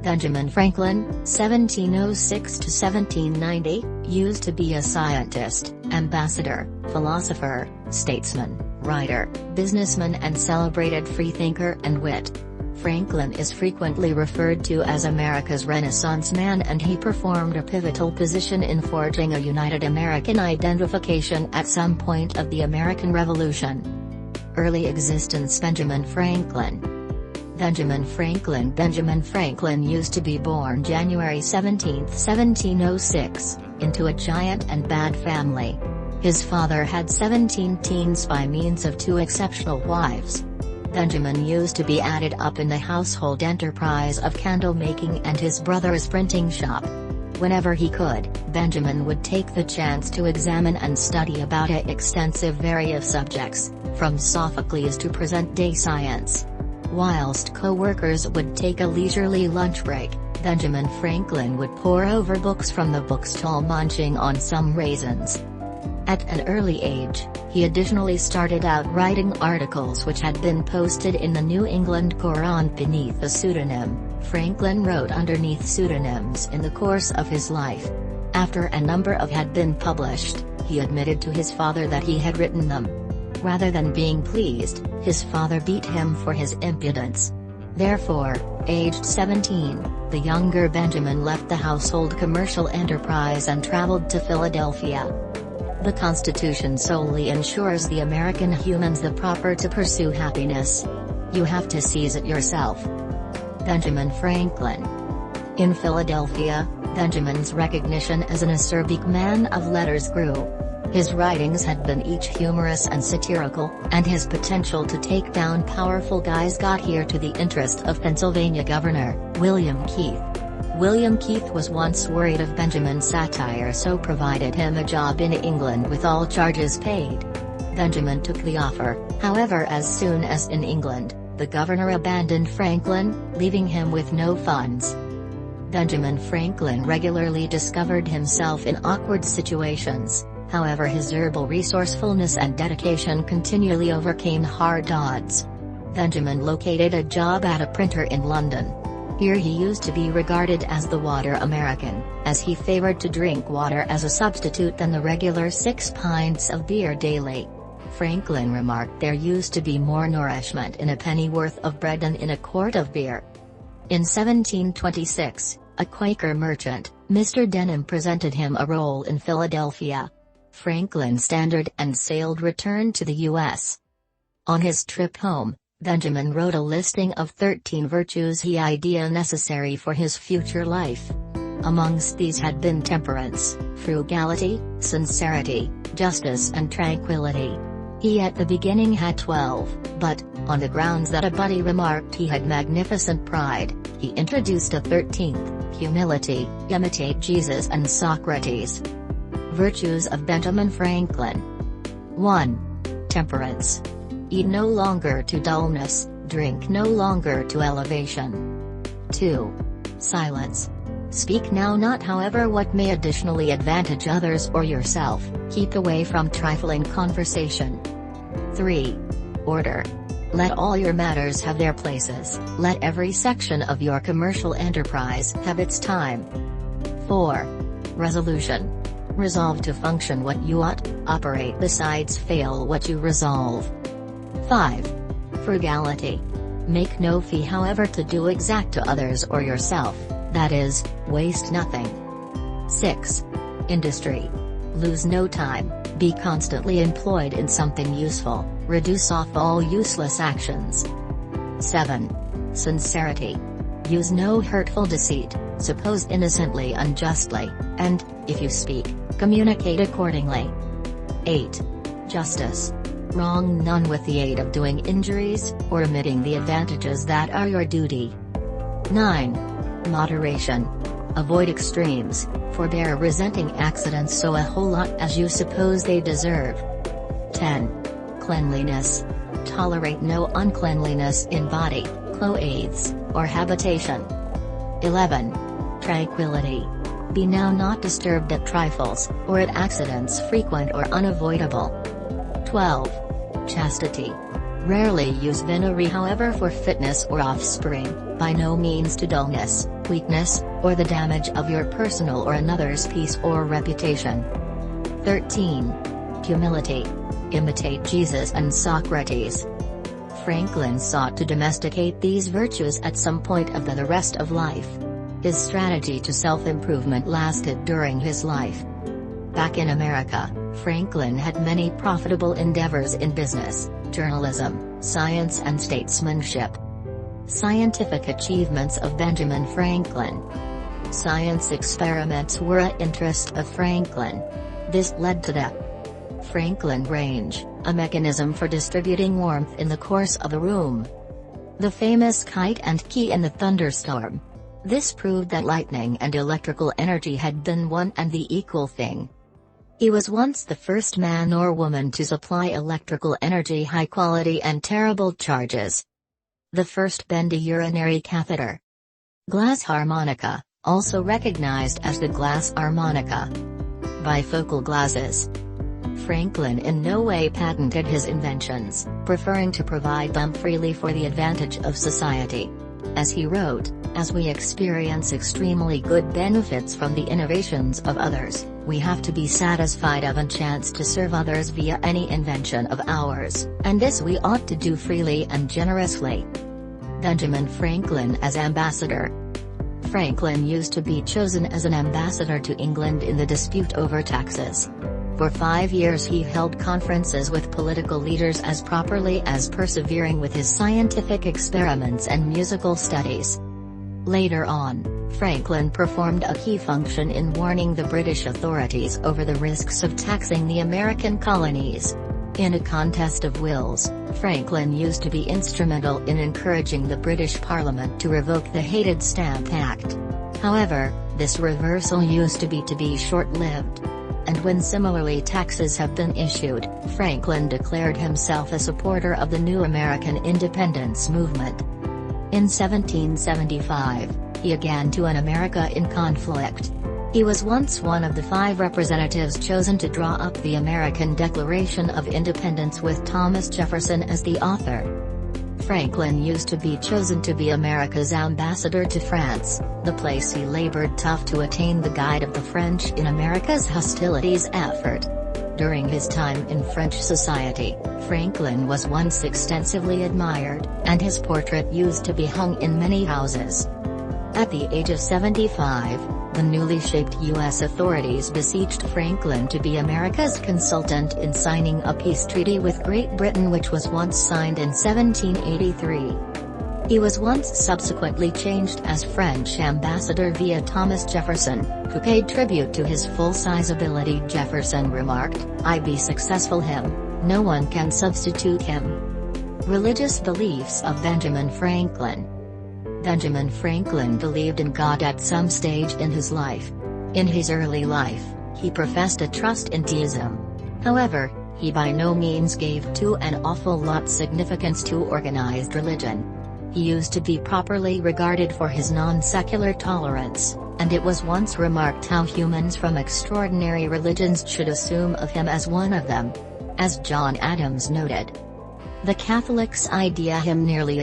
Benjamin Franklin, 1706 to 1790, used to be a scientist, ambassador, philosopher, statesman, writer, businessman and celebrated freethinker and wit. Franklin is frequently referred to as America's Renaissance man, and he performed a pivotal position in forging a united American identification at some point of the American Revolution. Early existence. Benjamin Franklin used to be born January 17, 1706, into a giant and bad family. His father had 17 teens by means of 2 exceptional wives. Benjamin used to be added up in the household enterprise of candle making and his brother's printing shop. Whenever he could, Benjamin would take the chance to examine and study about extensive various subjects, from Sophocles to present-day science. Whilst co-workers would take a leisurely lunch break, Benjamin Franklin would pore over books from the bookstall, munching on some raisins. At an early age, he additionally started out writing articles which had been posted in the New England Courant beneath a pseudonym. Franklin wrote underneath pseudonyms in the course of his life. After a number of had been published, he admitted to his father that he had written them. Rather than being pleased, his father beat him for his impudence. Therefore, aged 17, the younger Benjamin left the household commercial enterprise and traveled to Philadelphia. The Constitution solely ensures the American humans the proper to pursue happiness. You have to seize it yourself. Benjamin Franklin. In Philadelphia, Benjamin's recognition as an acerbic man of letters grew. His writings had been each humorous and satirical, and his potential to take down powerful guys got here to the interest of Pennsylvania Governor William Keith. William Keith was once worried of Benjamin's satire, so provided him a job in England with all charges paid. Benjamin took the offer, however, as soon as in England, the governor abandoned Franklin, leaving him with no funds. Benjamin Franklin regularly discovered himself in awkward situations, however his verbal resourcefulness and dedication continually overcame hard odds. Benjamin located a job at a printer in London. Here he used to be regarded as the water American, as he favored to drink water as a substitute than the regular 6 pints of beer daily. Franklin remarked there used to be more nourishment in a pennyworth of bread than in a quart of beer. In 1726, a Quaker merchant, Mr. Denham, presented him a role in Philadelphia. Franklin Standard and Sailed returned to the U.S. On his trip home, Benjamin wrote a listing of 13 virtues he idea necessary for his future life. Amongst these had been temperance, frugality, sincerity, justice and tranquility. He at the beginning had 12, but, on the grounds that a buddy remarked he had magnificent pride, he introduced a 13th, humility, imitate Jesus and Socrates. Virtues of Benjamin Franklin. 1. Temperance. Eat no longer to dullness, drink no longer to elevation. 2. Silence. Speak now not however what may additionally advantage others or yourself, keep away from trifling conversation. 3. Order. Let all your matters have their places, let every section of your commercial enterprise have its time. 4. Resolution. Resolve to function what you ought, operate besides fail what you resolve. 5. Frugality. Make no fee however to do exact to others or yourself, that is, waste nothing. 6. Industry. Lose no time, be constantly employed in something useful, reduce off all useless actions. 7. Sincerity. Use no hurtful deceit, suppose innocently unjustly, and, if you speak, communicate accordingly. 8. Justice. Wrong none with the aid of doing injuries, or omitting the advantages that are your duty. 9. Moderation. Avoid extremes, forbear resenting accidents so a whole lot as you suppose they deserve. 10. Cleanliness. Tolerate no uncleanliness in body, clothes, or habitation. 11. Tranquility. Be now not disturbed at trifles, or at accidents frequent or unavoidable. 12. Chastity. Rarely use vinegar however for fitness or offspring, by no means to dullness, weakness, or the damage of your personal or another's peace or reputation. 13. Humility. Imitate Jesus and Socrates. Franklin sought to domesticate these virtues at some point of the rest of life. His strategy to self-improvement lasted during his life. Back in America, Franklin had many profitable endeavors in business, journalism, science and statesmanship. Scientific achievements of Benjamin Franklin. Science experiments were an interest of Franklin. This led to the Franklin range, a mechanism for distributing warmth in the course of a room. The famous kite and key in the thunderstorm. This proved that lightning and electrical energy had been one and the equal thing. He was once the first man or woman to supply electrical energy high quality and terrible charges. The first bendy urinary catheter. Glass harmonica, also recognized as the glass harmonica. Bifocal glasses. Franklin in no way patented his inventions, preferring to provide them freely for the advantage of society. As he wrote, "As we experience extremely good benefits from the innovations of others, we have to be satisfied of a chance to serve others via any invention of ours, and this we ought to do freely and generously." Benjamin Franklin as ambassador. Franklin used to be chosen as an ambassador to England in the dispute over taxes. For 5 years he held conferences with political leaders as properly as persevering with his scientific experiments and musical studies. Later on, Franklin performed a key function in warning the British authorities over the risks of taxing the American colonies. In a contest of wills, Franklin used to be instrumental in encouraging the British Parliament to revoke the hated Stamp Act. However, this reversal used to be short-lived. And when similarly taxes have been issued, Franklin declared himself a supporter of the new American independence movement. In 1775, he again to an America in conflict. He was once one of the 5 representatives chosen to draw up the American Declaration of Independence with Thomas Jefferson as the author. Franklin used to be chosen to be America's ambassador to France, the place he labored tough to attain the guide of the French in America's hostilities effort. During his time in French society, Franklin was once extensively admired, and his portrait used to be hung in many houses. At the age of 75, the newly shaped U.S. authorities beseeched Franklin to be America's consultant in signing a peace treaty with Great Britain which was once signed in 1783. He was once subsequently changed as French ambassador via Thomas Jefferson, who paid tribute to his full-size ability. Jefferson remarked, "I be successful him, no one can substitute him." Religious beliefs of Benjamin Franklin. Benjamin Franklin believed in God at some stage in his life. In his early life, he professed a trust in deism. However, he by no means gave to an awful lot significance to organized religion. He used to be properly regarded for his non-secular tolerance, and it was once remarked how humans from extraordinary religions should assume of him as one of them. As John Adams noted, "The Catholics idea him nearly